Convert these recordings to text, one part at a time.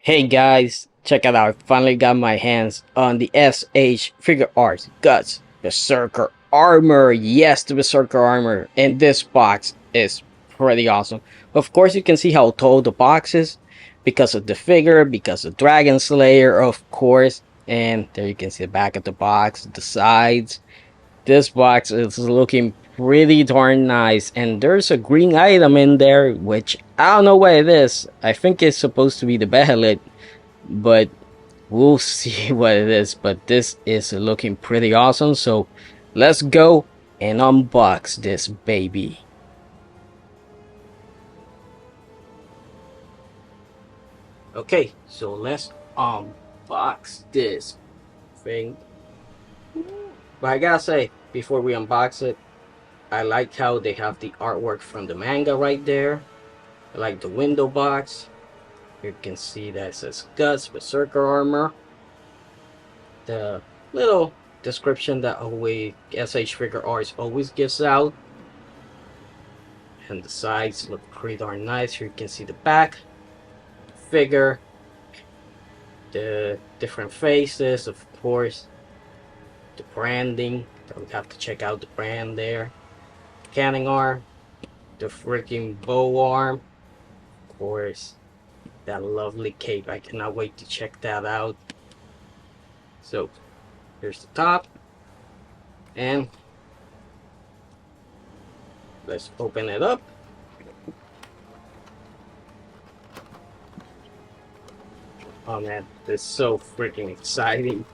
Hey guys, check it out. I finally got my hands on the S.H.Figuarts Guts Berserker armor. Yes, the Berserker armor. And this box is pretty awesome. Of course, you can see how tall the box is because of the figure, because of Dragon Slayer, of course. And there you can see the back of the box, the sides. This box is looking pretty darn nice, and there's a green item in there, which I don't know what it is. I think it's supposed to be the Behelit, but we'll see what it is. But this is looking pretty awesome, so let's go and unbox this baby. Okay, so let's unbox this thing. But I gotta say, before we unbox it, I like how they have the artwork from the manga right there. I like the window box. You can see that it says Guts, Berserker armor. The little description that always S.H.Figuarts always gives out. And the sides look pretty darn nice. Here you can see the back, the figure, the different faces, of course, the branding. We have to check out the brand there. Canning arm, the freaking bow arm, of course, that lovely cape. I cannot wait to check that out. So here's the top, and let's open it up. Oh man, this is so freaking exciting.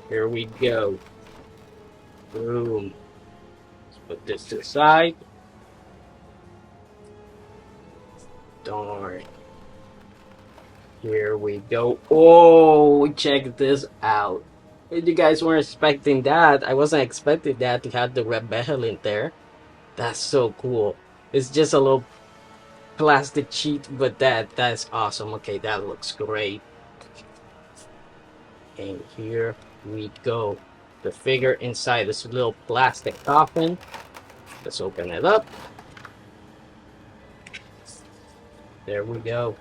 Here we go. Boom. Let's put this to the side. Don't worry. Here we go. Oh, check this out. If you guys weren't expecting that, I wasn't expecting that to have the red Behelit there. That's so cool. It's just a little plastic sheet, but that's awesome. Okay, that looks great. And here we go. The figure inside this little plastic coffin. Let's open it up. There we go.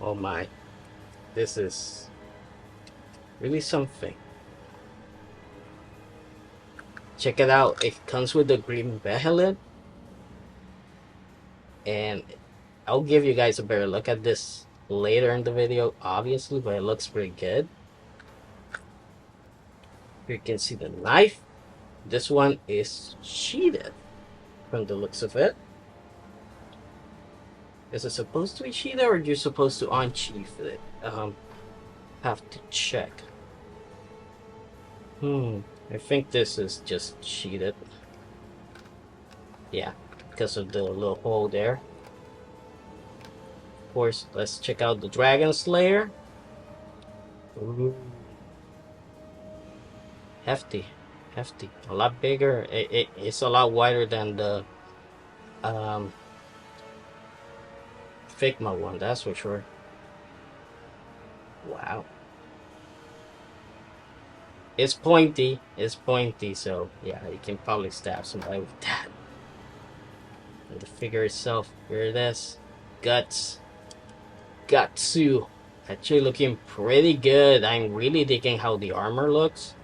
Oh my. This is really something. Check it out. It comes with the green Behelit. And I'll give you guys a better look at this later in the video, obviously, but it looks pretty good. Here you can see the knife. This one is sheathed from the looks of it. Is it supposed to be sheathed, or you're supposed to unsheath it? Have to check. I think this is just sheathed. Yeah, because of the little hole there. Of course, let's check out the Dragon Slayer. Ooh. Hefty. A lot bigger. It's a lot wider than the Figma one, that's for sure. Wow. It's pointy, so yeah, you can probably stab somebody with that. And the figure itself, here it is. Gatsu. Actually looking pretty good. I'm really digging how the armor looks.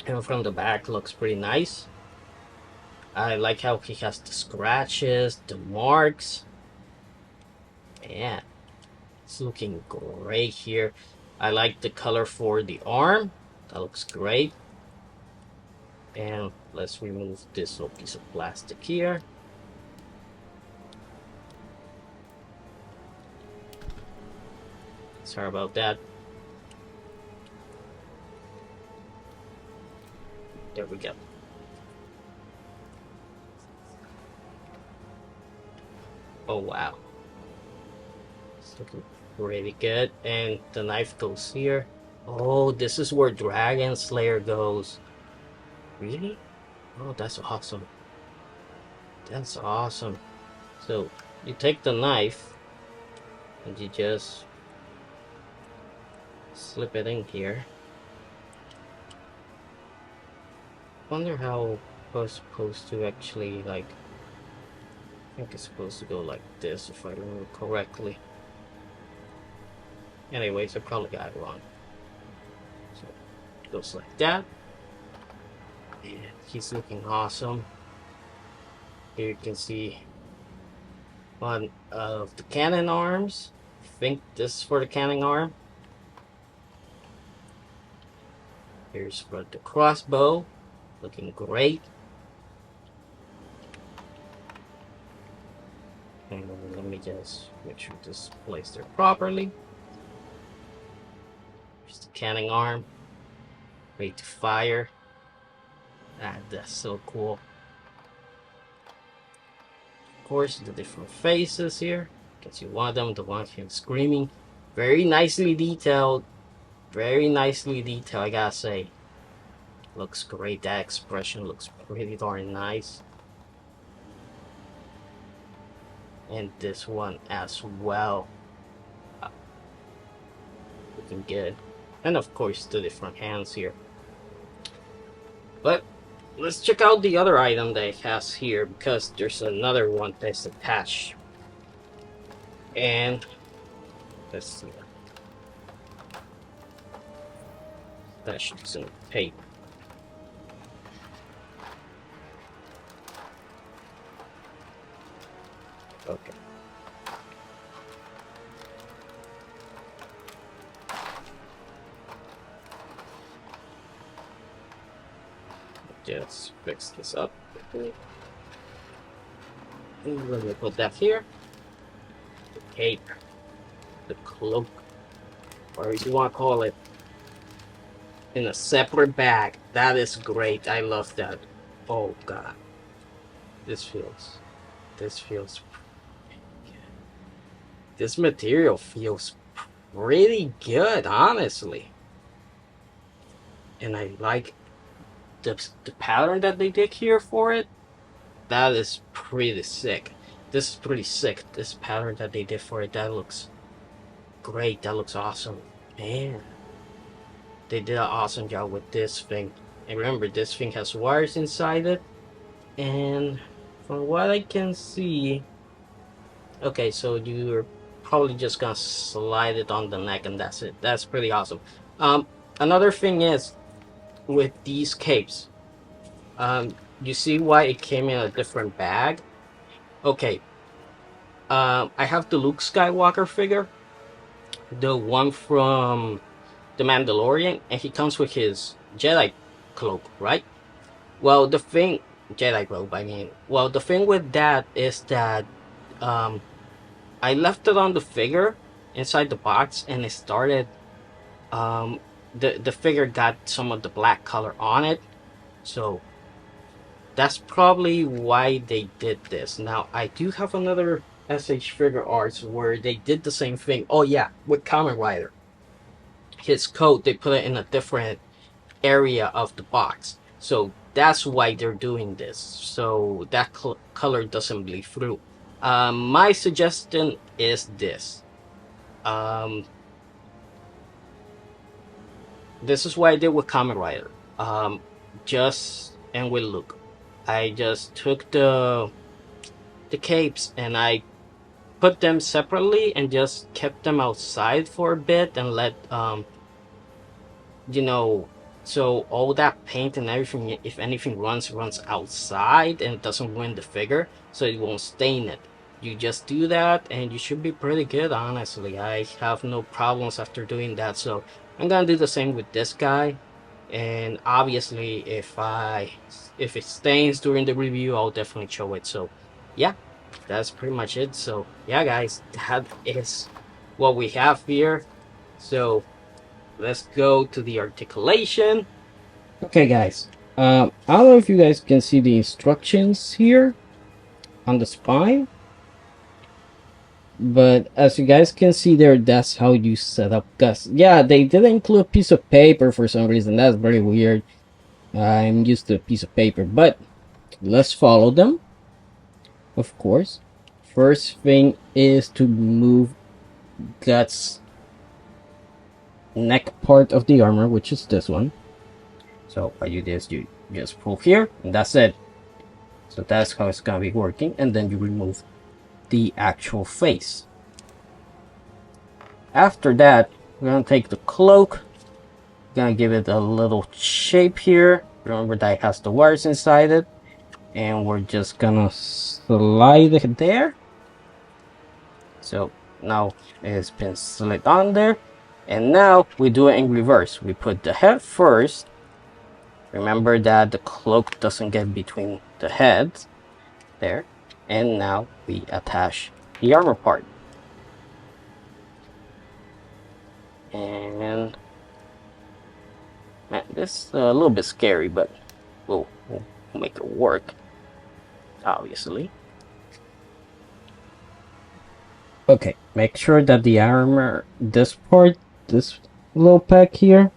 And from the back looks pretty nice. I like how he has the scratches, the marks. Man, it's looking great here. I like the color for the arm. That looks great. And let's remove this little piece of plastic here. Sorry about that. There we go. Oh wow. It's looking pretty good. And the knife goes here. Oh, this is where Dragon Slayer goes. Really? Oh, that's awesome. That's awesome. So, you take the knife and you just slip it in here. Wonder how I was supposed to actually like I think it's supposed to go like this if I remember correctly. Anyways, I probably got it wrong. So it goes like that. And he's looking awesome. Here you can see one of the cannon arms. I think this is for the cannon arm. Here's for the crossbow. Looking great. And let me just make sure this is placed there properly. Here's the cannon arm. Ready to fire. Ah, that's so cool. Of course, the different faces here. You can see one of them, the one here screaming. Very nicely detailed. Very nicely detailed, I gotta say. Looks great. That expression looks pretty darn nice. And this one as well. Looking good. And of course, the different hands here. But let's check out the other item that it has here, because there's another one that's attached. And let's see. Attached to some tape. Okay. Just fix this up quickly. And let me put that here. The cape, the cloak, whatever you want to call it, in a separate bag. That is great. I love that. Oh god, this feels this material feels pretty good, honestly. And I like the pattern that they did here for it. That is pretty sick. This is pretty sick. This pattern that they did for it, that looks great. That looks awesome. Man, they did an awesome job with this thing. And remember, this thing has wires inside it. And from what I can see, okay, so you're probably just gonna slide it on the neck and that's it. That's pretty awesome. Another thing is, with these capes, you see why it came in a different bag? Okay, I have the Luke Skywalker figure, the one from the Mandalorian, and he comes with his Jedi cloak, right? Well, the thing, Jedi robe, I mean. Well, the thing with that is that I left it on the figure inside the box, and it started. The figure got some of the black color on it, so that's probably why they did this. Now I do have another S.H.Figuarts where they did the same thing. Oh yeah, with Kamen Rider, his coat, they put it in a different area of the box, so that's why they're doing this, so that color doesn't bleed through. My suggestion is this. This is what I did with Kamen Rider. And with Luke, I just took the capes and I put them separately and just kept them outside for a bit and let you know, so all that paint and everything, if anything runs outside and it doesn't ruin the figure, so it won't stain it. You just do that and you should be pretty good, honestly. I have no problems after doing that, so I'm gonna do the same with this guy. And obviously if it stains during the review, I'll definitely show it. So yeah, that's pretty much it. So yeah guys, that is what we have here. So let's go to the articulation. Okay guys, I don't know if you guys can see the instructions here on the spine, but as you guys can see there, that's how you set up guts. Yeah, they didn't include a piece of paper for some reason. That's very weird. I'm used to a piece of paper, but let's follow them. Of course, first thing is to move Guts' neck part of the armor, which is this one. So by you this, you just pull here and that's it. So that's how it's gonna be working, and then you remove the actual face. After that, we're gonna take the cloak, gonna give it a little shape here. Remember that it has the wires inside it, and we're just gonna slide it there. So now it's been slid on there, and now we do it in reverse. We put the head first. Remember that the cloak doesn't get between the heads there, and now we attach the armor part. And man, this is a little bit scary, but we'll make it work, obviously. Okay, make sure that the armor, this part, this little pack here,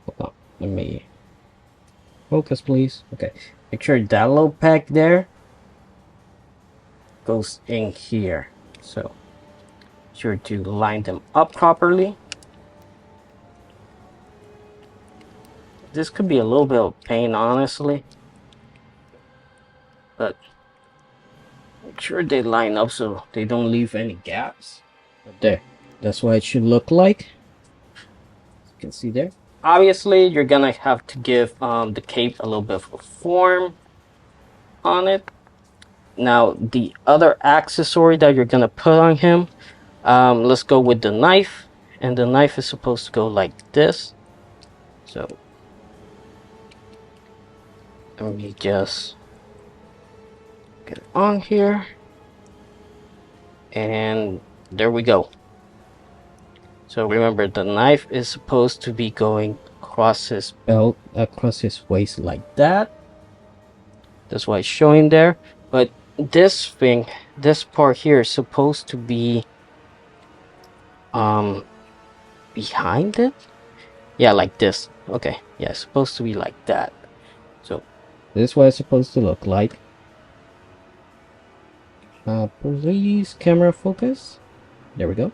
hold on, let me focus please. Okay, make sure that little pack there goes in here, so sure to line them up properly. This could be a little bit of pain, honestly, but make sure they line up so they don't leave any gaps. But there, that's what it should look like. You can see there. Obviously, you're gonna have to give the cape a little bit of a form on it. Now, the other accessory that you're gonna put on him, let's go with the knife, and the knife is supposed to go like this. So let me just get it on here, and there we go. So remember, the knife is supposed to be going across his belt, across his waist like that. That's why it's showing there. But this thing, this part here is supposed to be behind it. Yeah, like this. Okay, yeah, it's supposed to be like that. So this is what it's supposed to look like. Please camera focus. There we go.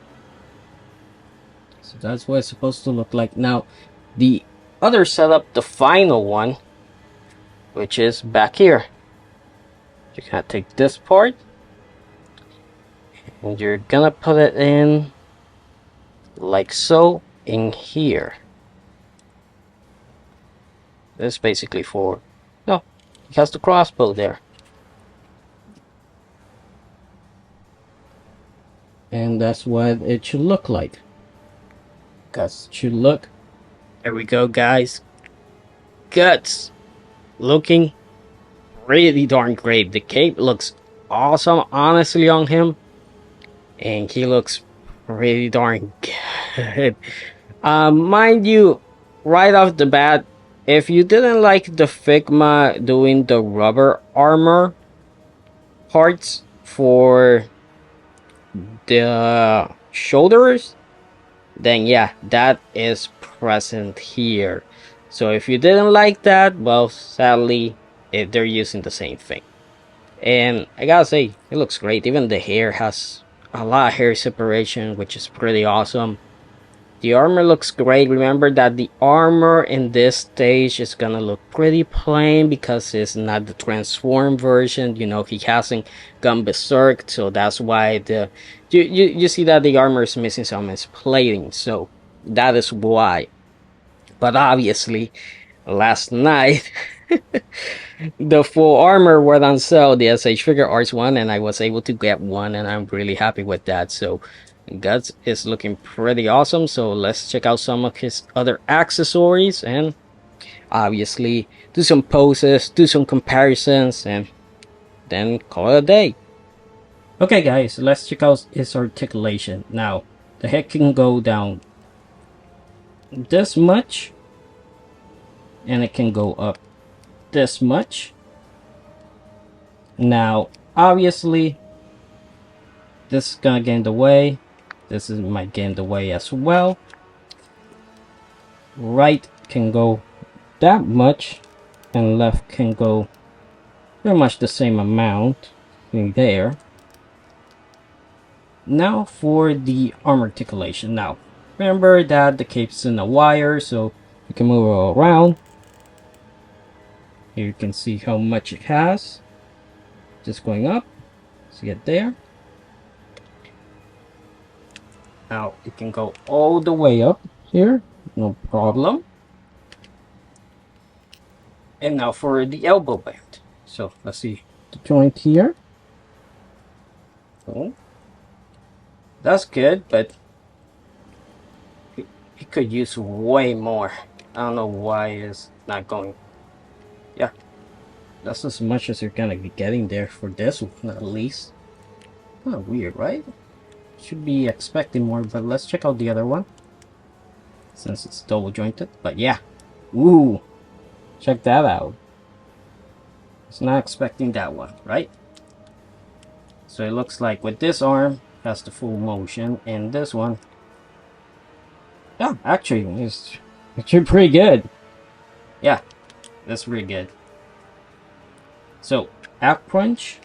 So that's what it's supposed to look like. Now the other setup, the final one, which is back here, you're gonna take this part and you're gonna put it in like so in here. This is basically for, no, it has the crossbow there. And that's what it should look like. Guts should look. There we go, guys. Guts looking really darn great. The cape looks awesome, honestly, on him, and he looks really darn good. Mind you, right off the bat, if you didn't like the Figma doing the rubber armor parts for the shoulders, then yeah, that is present here. So if you didn't like that, well, sadly, they're using the same thing. And I gotta say, it looks great. Even the hair has a lot of hair separation, which is pretty awesome. The armor looks great. Remember that the armor in this stage is gonna look pretty plain because it's not the transform version. You know, he hasn't gone berserk, so that's why the you see that the armor is missing some of its plating, so that is why. But obviously, last night the full armor were on sale, the S.H.Figuarts one, and I was able to get one, and I'm really happy with that. So Guts is looking pretty awesome. So let's check out some of his other accessories and obviously do some poses, do some comparisons, and then call it a day. Okay guys, let's check out his articulation. Now the head can go down this much, and it can go up this much. Now obviously this is gonna get in the way. This is might get in the way as well. Right can go that much, and left can go pretty much the same amount in there. Now for the arm articulation. Now remember that the cape's in a wire, so you can move it around. Here you can see how much it has. just going up. See it there. Now it can go all the way up here, no problem. And now for the elbow band. So let's see the joint here. Oh, that's good, but it could use way more. I don't know why it's not going. Yeah, that's as much as you're gonna be getting there for this one, at least. Kind of weird, right? Should be expecting more, but let's check out the other one since it's double jointed. But yeah, ooh, check that out. It's not expecting that one, right? So it looks like with this arm has the full motion, and this one, yeah, actually it's actually pretty good. Yeah, that's pretty good. So app crunch,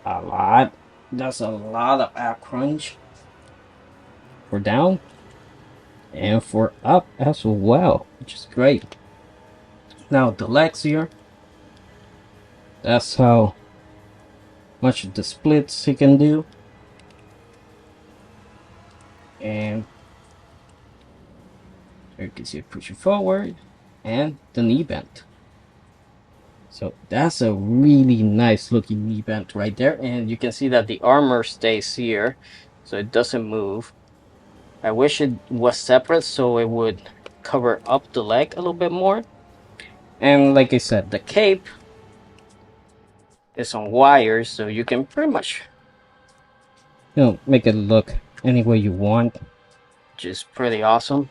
a lot. That's a lot of app crunch for down and for up as well, which is great. Now the legs here, that's how much of the splits he can do. And there you can see it pushing forward and the knee bend. So that's a really nice looking knee bend right there, and you can see that the armor stays here, so it doesn't move. I wish it was separate so it would cover up the leg a little bit more. And like I said, the cape is on wires, so you can pretty much, make it look any way you want, which is pretty awesome.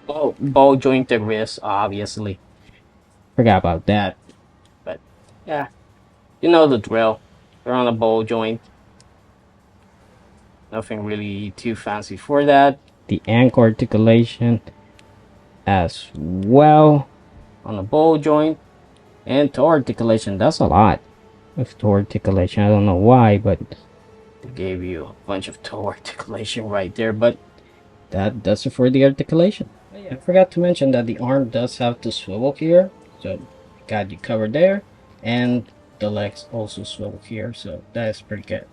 Oh, ball jointed wrist, obviously. Forgot about that. But yeah, you know the drill. They're on a ball joint. Nothing really too fancy for that. The ankle articulation as well on a ball joint. And toe articulation, that's a lot of toe articulation. I don't know why, but they gave you a bunch of toe articulation right there. But that does it for the articulation. I forgot to mention that the arm does have to swivel here. So got you covered there. And the legs also swivel here. So that is pretty good.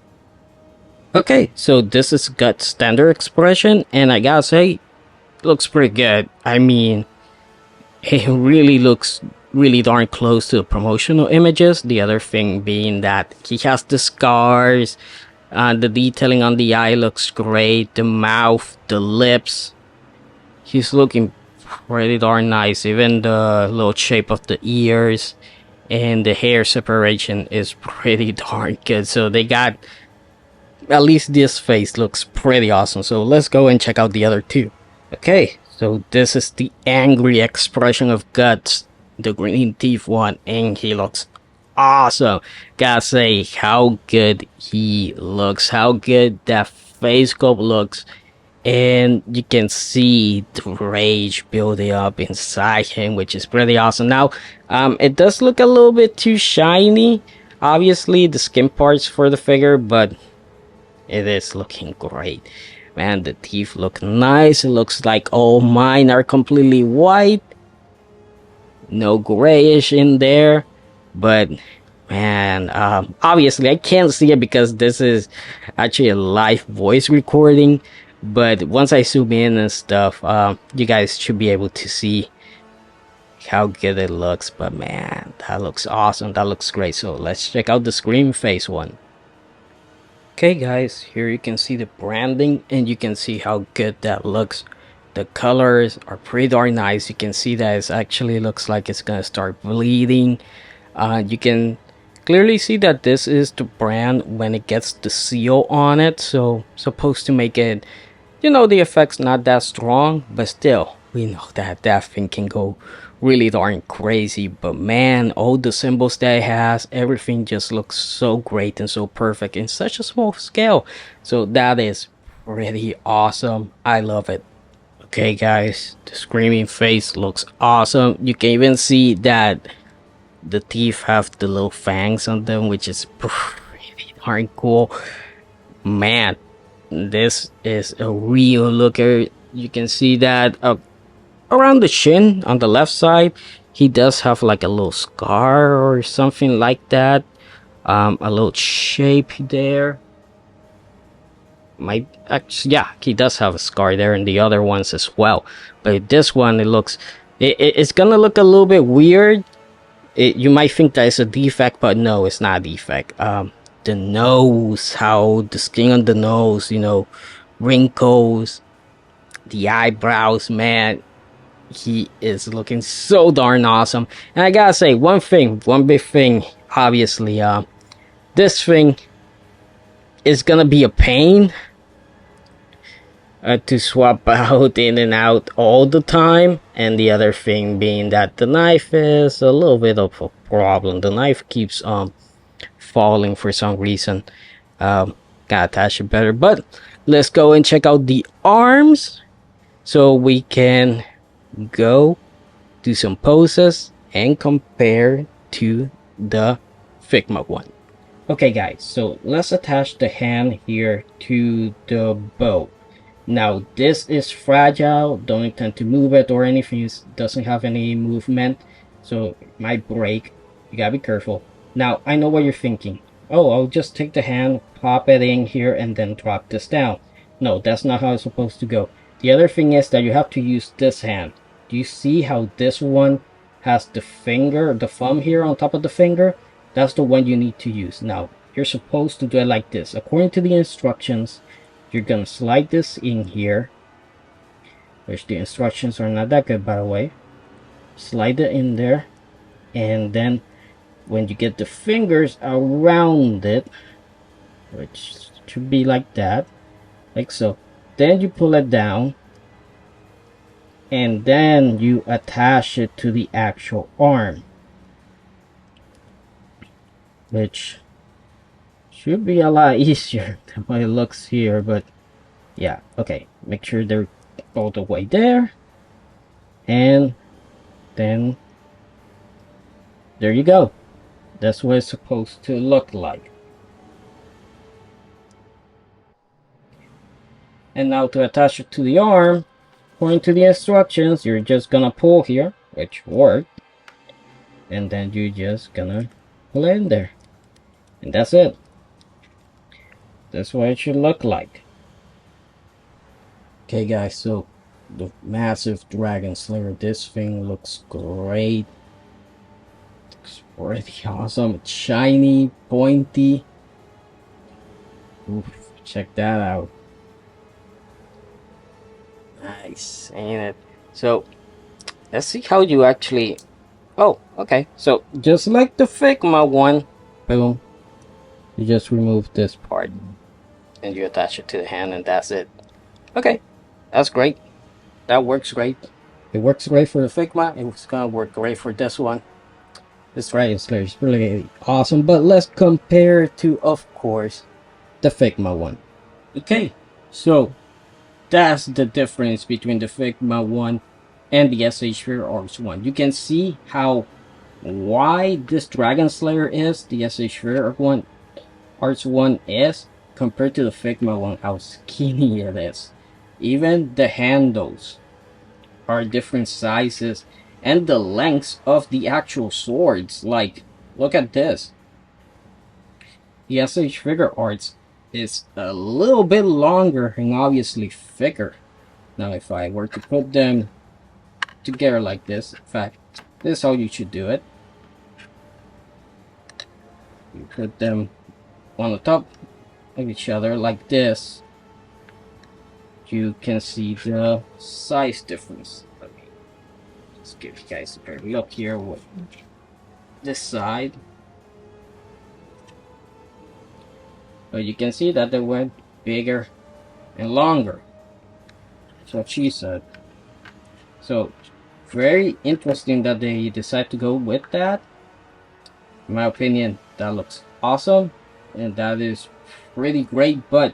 Okay, so this is gut standard expression, and I gotta say, it looks pretty good. I mean, it really looks really darn close to the promotional images. The other thing being that he has the scars, the detailing on the eye looks great, the mouth, the lips, he's looking pretty darn nice. Even the little shape of the ears and the hair separation is pretty darn good. So they got, at least this face looks pretty awesome. So let's go and check out the other two. Okay, so this is the angry expression of Guts, the green teeth one, and he looks awesome. Gotta say, how good he looks, how good that face sculpt looks, and you can see the rage building up inside him, which is pretty awesome. Now, it does look a little bit too shiny, obviously the skin parts for the figure, but it is looking great. Man, the teeth look nice. It looks like all mine are completely white, no grayish in there. But man, obviously I can't see it because this is actually a live voice recording, but once I zoom in and stuff, you guys should be able to see how good it looks. But man, that looks awesome, that looks great. So let's check out the screen face one. Okay guys, here you can see the branding and you can see how good that looks. The colors are pretty darn nice. You can see that it actually looks like it's gonna start bleeding. You can clearly see that this is the brand when it gets the seal on it, so supposed to make it, the effects not that strong, but still we know that that thing can go really darn crazy. But man, all the symbols that it has, everything just looks so great and so perfect in such a small scale. So that is pretty awesome. I love it. Okay guys, the screaming face looks awesome. You can even see that the teeth have the little fangs on them, which is pretty darn cool. Man, this is a real looker. You can see that around the chin on the left side, he does have like a little scar or something like that. A little shape there. Might actually, yeah, he does have a scar there, and the other ones as well. But this one, it looks, it's gonna look a little bit weird. You might think that it's a defect, but no, it's not a defect. The nose, how the skin on the nose, you know, wrinkles, the eyebrows, man, he is looking so darn awesome. And I gotta say, one big thing, obviously, this thing is gonna be a pain to swap out in and out all the time. And the other thing being that the knife is a little bit of a problem. The knife keeps falling for some reason. Gotta attach it better. But let's go and check out the arms so we can go do some poses and compare to the Figma one. Okay guys, so let's attach the hand here to the bow. Now this is fragile, don't intend to move it or anything, it doesn't have any movement, so it might break, you gotta be careful. Now I know what you're thinking, oh, I'll just take the hand, pop it in here and then drop this down. No, that's not how it's supposed to go. The other thing is that you have to use this hand. Do you see how this one has the finger, the thumb here on top of the finger? That's the one you need to use. Now, you're supposed to do it like this. According to the instructions, you're gonna slide this in here, which the instructions are not that good, by the way. Slide it in there, and then when you get the fingers around it, which should be like that, like so, then you pull it down, and then you attach it to the actual arm, which should be a lot easier than what it looks here. But yeah, okay, make sure they're all the way there, and then there you go. That's what it's supposed to look like. And now to attach it to the arm, according to the instructions, you're just gonna pull here, which worked, and then you're just gonna pull it in there, and that's it. That's what it should look like. Okay guys, so the massive dragon slayer, this thing looks great. Looks pretty awesome. It's shiny, pointy. Oof, check that out. Nice, ain't it? So let's see how you actually, oh, okay, so just like the Figma one, boom, you just remove this part and you attach it to the hand, and that's it. Okay, that's great. That works great. It works great for the Figma. It's gonna work great for this one. This dragon slayer is really awesome. But let's compare it to, of course, the Figma one. Okay, so that's the difference between the Figma one and the S.H.Figuarts one. You can see how wide this dragon slayer is, the S.H.Figuarts one is, compared to the Figma one, how skinny it is. Even the handles are different sizes, and the lengths of the actual swords, like, look at this. The S.H.Figuarts is a little bit longer and obviously thicker. Now if I were to put them together like this, in fact, this is how you should do it. You put them on the top of each other like this. You can see the size difference. Let me just give you guys a better look here with this side. But you can see that they went bigger and longer. That's what she said. So very interesting that they decide to go with that. In my opinion, that looks awesome and that is pretty great, but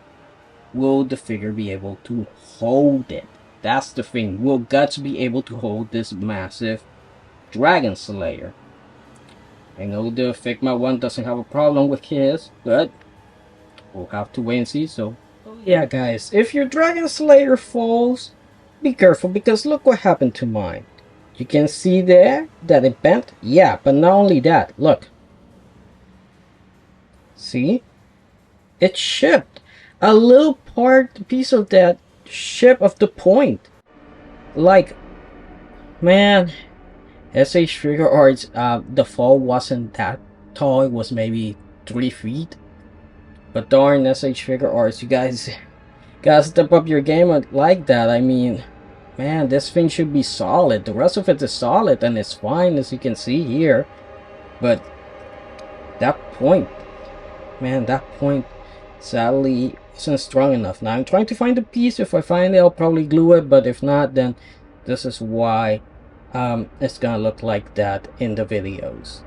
will the figure be able to hold it? That's the thing. Will Guts be able to hold this massive dragon slayer? I know the Figma one doesn't have a problem with his, but we'll have to wait and see. So yeah guys, if your dragon slayer falls, be careful, because look what happened to mine. You can see there that it bent. Yeah, but not only that, look. See? It shipped. A little piece of that ship of the point. Like, man, S.H.Figuarts, the fall wasn't that tall. It was maybe 3 feet. But darn, S.H.Figuarts, you guys gotta step up your game like that. I mean, man, this thing should be solid. The rest of it is solid and it's fine, as you can see here. But that point, man, that point sadly isn't strong enough. Now I'm trying to find the piece. If I find it, I'll probably glue it, but if not, then this is why it's gonna look like that in the videos.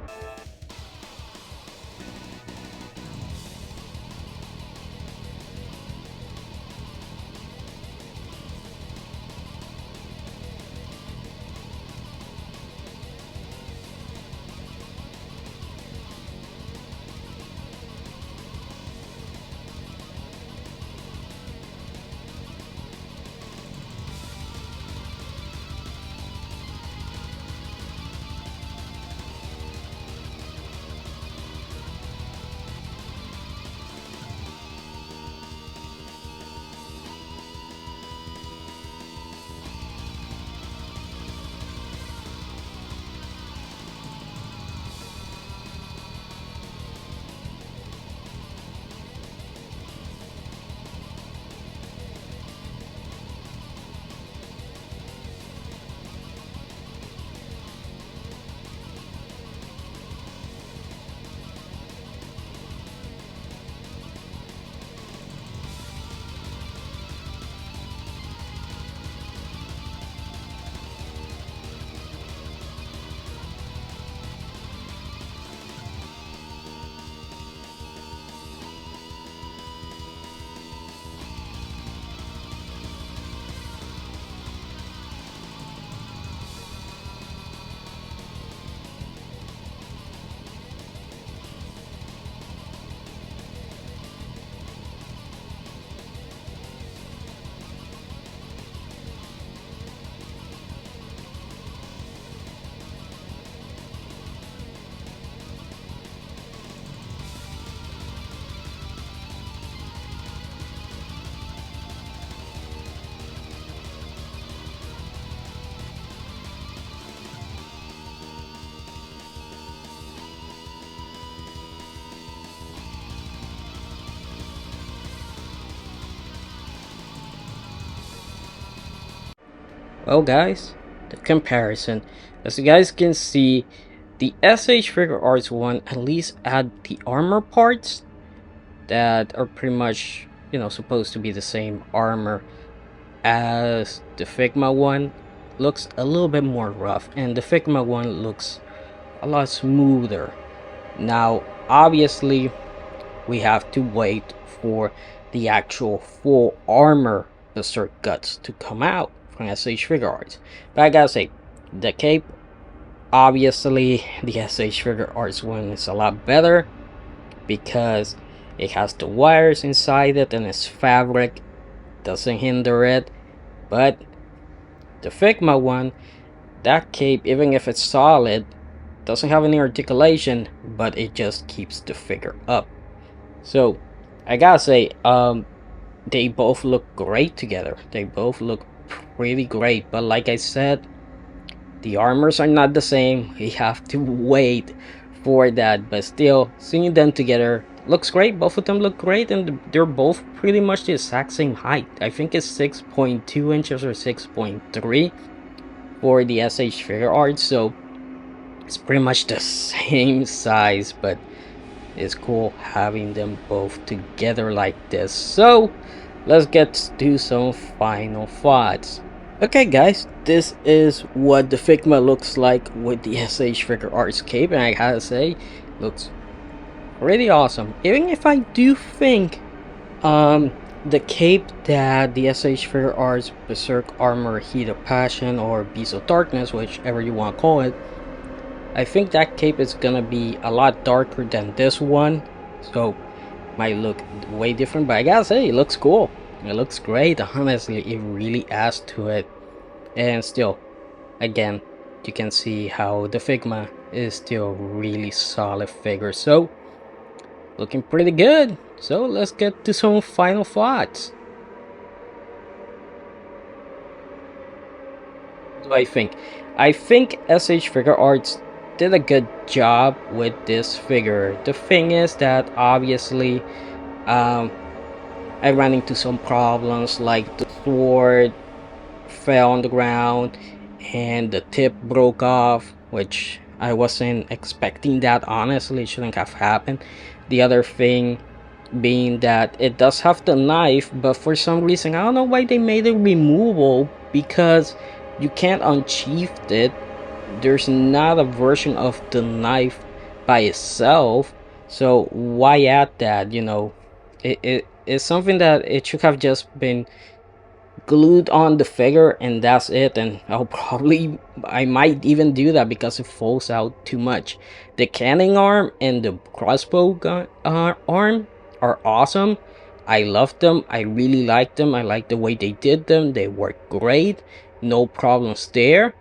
Well guys, the comparison. As you guys can see, the S.H.Figuarts one at least add the armor parts that are pretty much, you know, supposed to be the same armor as the Figma one. Looks a little bit more rough, and the Figma one looks a lot smoother. Now obviously we have to wait for the actual full armor Berserk guts to come out from S.H.Figuarts. But I gotta say, the cape, obviously the S.H.Figuarts one is a lot better because it has the wires inside it and it's fabric, doesn't hinder it. But the Figma one, that cape, even if it's solid, doesn't have any articulation, but it just keeps the figure up. So I gotta say, they both look great together. They both look pretty great, but like I said, the armors are not the same. We have to wait for that, but still, seeing them together looks great. Both of them look great, and they're both pretty much the exact same height. I think it's 6.2 inches or 6.3 for the S.H.Figuarts, so it's pretty much the same size, but it's cool having them both together like this. So let's get to some final thoughts. Okay guys, this is what the Figma looks like with the S.H.Figuarts cape, and I gotta say, looks pretty awesome. Even if I do think the cape that the S.H.Figuarts Berserk Armor Heat of Passion or Beast of Darkness, whichever you want to call it, I think that cape is gonna be a lot darker than this one, so might look way different, but I gotta say, it looks cool. It looks great. Honestly, it really adds to it. And still, again, you can see how the Figma is still really solid figure. So looking pretty good. So let's get to some final thoughts. What do I think? I think S.H.Figuarts did a good job with this figure. The thing is that obviously I ran into some problems, like the sword fell on the ground and the tip broke off, which I wasn't expecting that. Honestly, it shouldn't have happened. The other thing being that it does have the knife, but for some reason I don't know why they made it removable, because you can't unsheath it. There's not a version of the knife by itself, so why add that? You know, it's something that it should have just been glued on the figure and that's it. And I might even do that because it falls out too much. The cannon arm and the crossbow gun arm are awesome. I love them. I really like them. I like the way they did them. They work great, no problems there.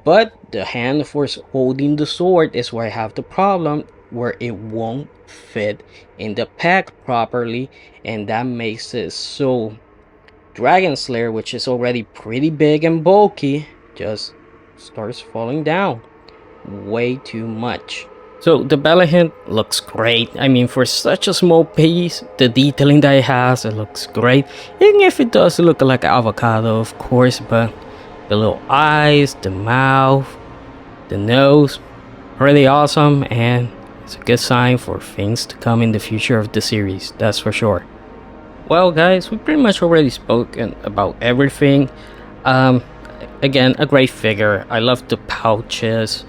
But the hand for holding the sword is where I have the problem, where it won't fit in the pack properly, and that makes it so Dragon Slayer, which is already pretty big and bulky, just starts falling down way too much. So the belly hint looks great. I mean, for such a small piece, the detailing that it has, it looks great. Even if it does look like avocado, of course, but the little eyes, the mouth, the nose, really awesome, and it's a good sign for things to come in the future of the series, that's for sure. Well guys, we pretty much already spoken about everything. Again, a great figure. I love the pouches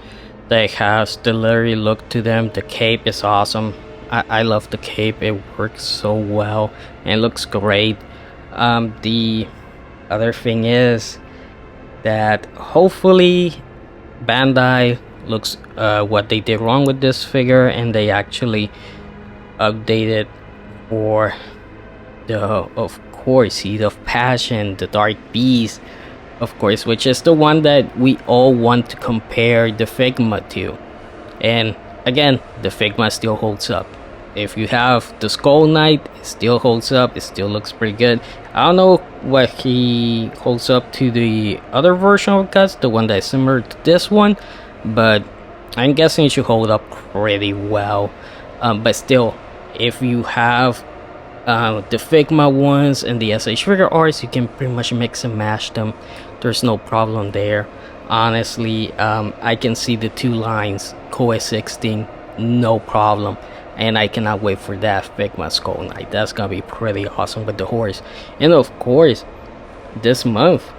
that it has, the leathery look to them. The cape is awesome. I love the cape. It works so well and looks great. The other thing is that hopefully Bandai looks what they did wrong with this figure, and they actually updated for the, of course, Heat of Passion, the Dark Beast, of course, which is the one that we all want to compare the Figma to. And again, the Figma still holds up. If you have the Skull Knight, it still holds up. It still looks pretty good. I don't know what he holds up to the other version of Guts, the one that's similar to this one, but I'm guessing it should hold up pretty well. But still, if you have the Figma ones and the S.H.Figuarts, you can pretty much mix and match them. There's no problem there. Honestly, I can see the two lines coexisting, no problem. And I cannot wait for that Figma Skull Knight. That's gonna be pretty awesome with the horse. And of course, this month,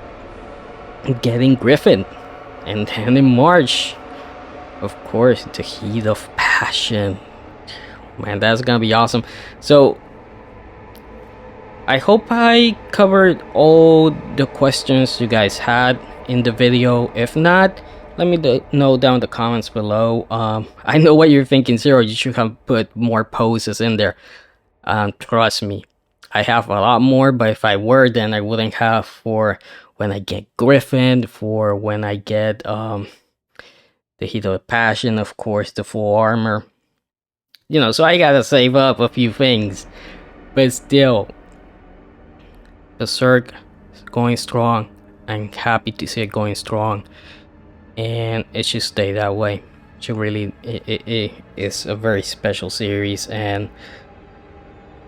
getting Griffin. And then in March, of course, the Heat of Passion. Man, that's gonna be awesome. So I hope I covered all the questions you guys had in the video. If not, let me know down in the comments below. I know what you're thinking, Zero. You should have put more poses in there. Trust me, I have a lot more, but if I were, then I wouldn't have for when I get Griffin, for when I get the Heat of Passion, of course, the full armor. You know, so I gotta save up a few things. But still, Berserk is going strong. I'm happy to see it going strong, and it should stay that way. It should really, it is a very special series. And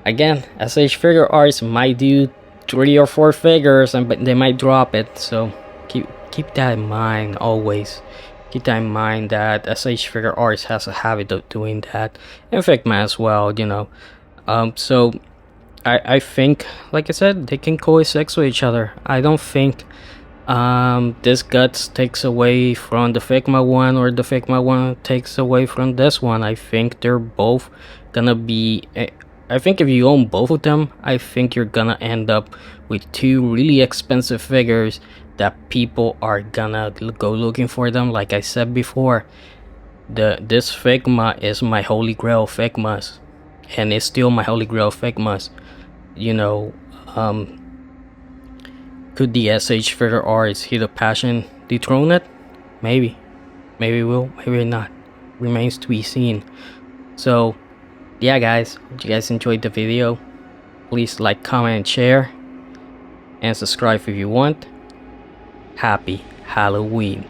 again, S.H.Figuarts might do 3 or 4 figures, and but they might drop it. So keep that in mind always. Keep that in mind that S.H.Figuarts has a habit of doing that, and Figma as well. You know, so I think, like I said, they can coexist with each other. I don't think this Guts takes away from the Figma one, or the Figma one takes away from this one. I think they're both gonna be, I think if you own both of them, I think you're gonna end up with 2 really expensive figures that people are gonna go looking for them. Like I said before, this Figma is my holy grail Figmas, and it's still my holy grail Figmas. You know, could the S.H.Figuarts Heat of Passion dethrone it? Maybe. Maybe we'll, maybe not. Remains to be seen. So, yeah guys, hope you guys enjoyed the video. Please like, comment, and share. And subscribe if you want. Happy Halloween.